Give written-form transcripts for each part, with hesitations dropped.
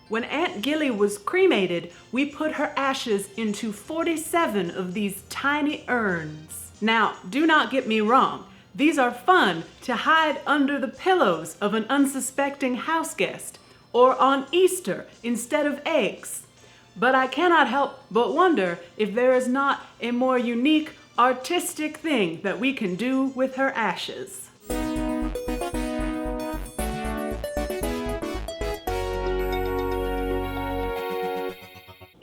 When Aunt Gilly was cremated, we put her ashes into 47 of these tiny urns. Now, do not get me wrong. These are fun to hide under the pillows of an unsuspecting house guest, or on Easter instead of eggs. But I cannot help but wonder if there is not a more unique, artistic thing that we can do with her ashes.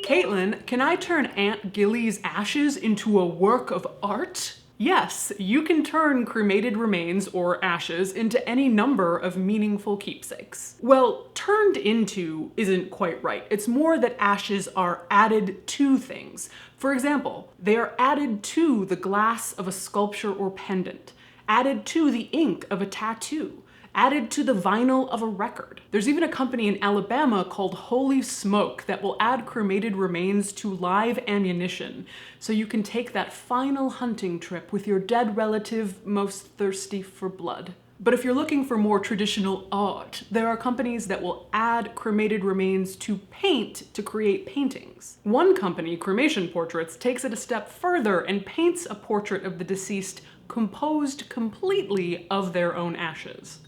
Caitlin, can I turn Aunt Gilly's ashes into a work of art? Yes, you can turn cremated remains or ashes into any number of meaningful keepsakes. Well, turned into isn't quite right. It's more that ashes are added to things. For example, they are added to the glass of a sculpture or pendant, added to the ink of a tattoo, added to the vinyl of a record. There's even a company in Alabama called Holy Smoke that will add cremated remains to live ammunition, so you can take that final hunting trip with your dead relative most thirsty for blood. But if you're looking for more traditional art, there are companies that will add cremated remains to paint to create paintings. One company, Cremation Portraits, takes it a step further and paints a portrait of the deceased composed completely of their own ashes.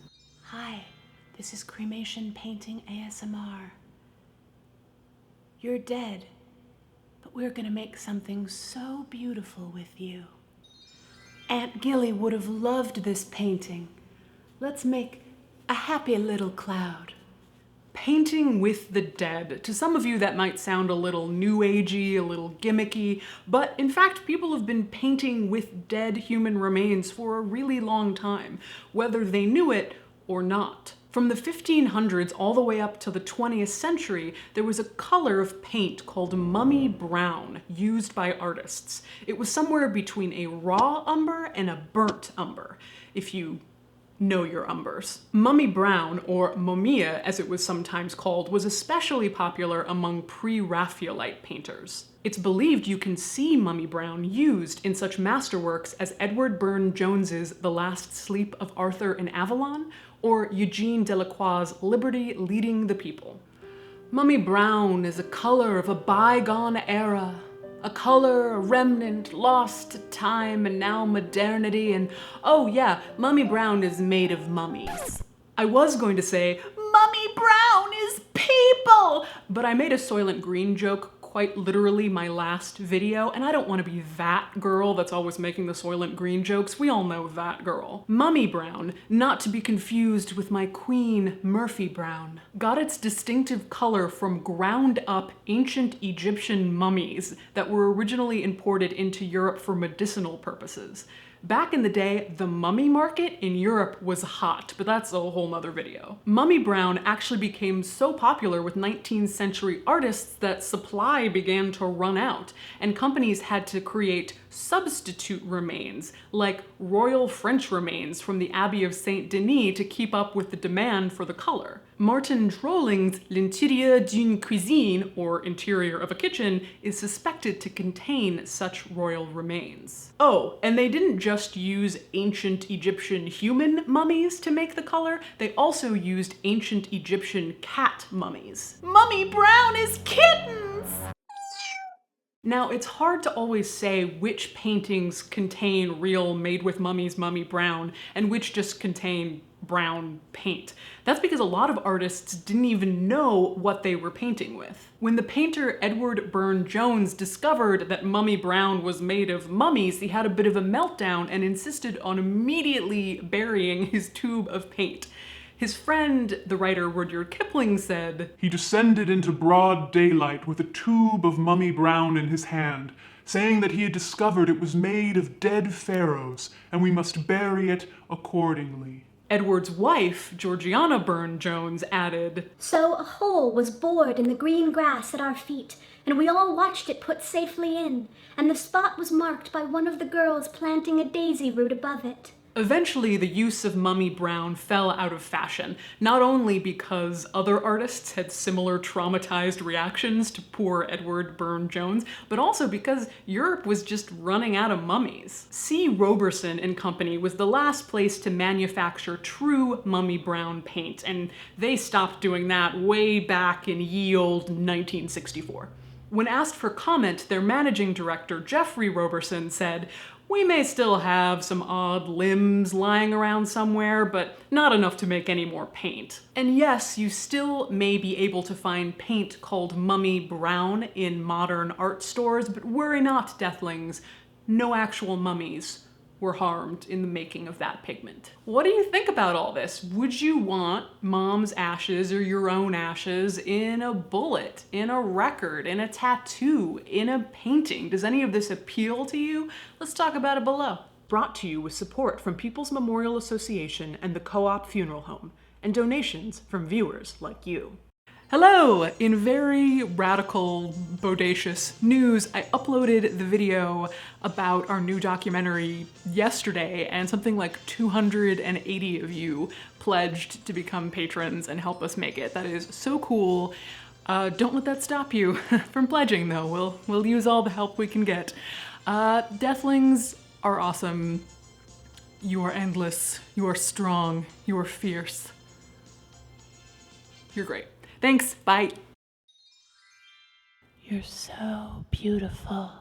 Hi, this is Cremation Painting ASMR. You're dead, but we're gonna make something so beautiful with you. Aunt Gilly would have loved this painting. Let's make a happy little cloud. Painting with the dead. To some of you that might sound a little new agey, a little gimmicky, but in fact people have been painting with dead human remains for a really long time, whether they knew it or not. From the 1500s all the way up to the 20th century, there was a color of paint called mummy brown used by artists. It was somewhere between a raw umber and a burnt umber, if you know your umbers. Mummy brown, or mumia as it was sometimes called, was especially popular among pre-Raphaelite painters. It's believed you can see mummy brown used in such masterworks as Edward Burne-Jones's The Last Sleep of Arthur in Avalon, or Eugene Delacroix's Liberty Leading the People. Mummy brown is a color of a bygone era, a color, a remnant, lost to time and now modernity, and oh yeah, mummy brown is made of mummies. I was going to say, mummy brown is people, but I made a Soylent Green joke quite literally my last video, and I don't want to be that girl that's always making the Soylent Green jokes. We all know that girl. Mummy brown, not to be confused with my queen Murphy brown, got its distinctive color from ground up ancient Egyptian mummies that were originally imported into Europe for medicinal purposes. Back in the day, the mummy market in Europe was hot, but that's a whole nother video. Mummy brown actually became so popular with 19th century artists that supply began to run out, and companies had to create substitute remains, like royal French remains from the Abbey of Saint Denis to keep up with the demand for the color. Martin Drolling's L'intérieur d'une cuisine, or interior of a kitchen, is suspected to contain such royal remains. Oh, and they didn't just use ancient Egyptian human mummies to make the color, they also used ancient Egyptian cat mummies. Mummy brown is kittens! Now, it's hard to always say which paintings contain real made with mummies mummy brown and which just contain brown paint. That's because a lot of artists didn't even know what they were painting with. When the painter Edward Burne-Jones discovered that mummy brown was made of mummies, he had a bit of a meltdown and insisted on immediately burying his tube of paint. His friend, the writer Rudyard Kipling, said, "He descended into broad daylight with a tube of mummy brown in his hand, saying that he had discovered it was made of dead pharaohs, and we must bury it accordingly." Edward's wife, Georgiana Burne-Jones, added, "So a hole was bored in the green grass at our feet, and we all watched it put safely in, and the spot was marked by one of the girls planting a daisy root above it." Eventually, the use of mummy brown fell out of fashion, not only because other artists had similar traumatized reactions to poor Edward Burne-Jones, but also because Europe was just running out of mummies. C. Roberson and Company was the last place to manufacture true mummy brown paint, and they stopped doing that way back in ye olde 1964. When asked for comment, their managing director, Jeffrey Roberson, said, "We may still have some odd limbs lying around somewhere, but not enough to make any more paint." And yes, you still may be able to find paint called mummy brown in modern art stores, but worry not, Deathlings. No actual mummies were harmed in the making of that pigment. What do you think about all this? Would you want mom's ashes or your own ashes in a bullet, in a record, in a tattoo, in a painting? Does any of this appeal to you? Let's talk about it below. Brought to you with support from People's Memorial Association and the Co-op Funeral Home, and donations from viewers like you. Hello! In very radical, bodacious news, I uploaded the video about our new documentary yesterday, and something like 280 of you pledged to become patrons and help us make it. That is so cool. Don't let that stop you from pledging, though. We'll use all the help we can get. Deathlings are awesome. You are endless. You are strong. You are fierce. You're great. Thanks, bye. You're so beautiful.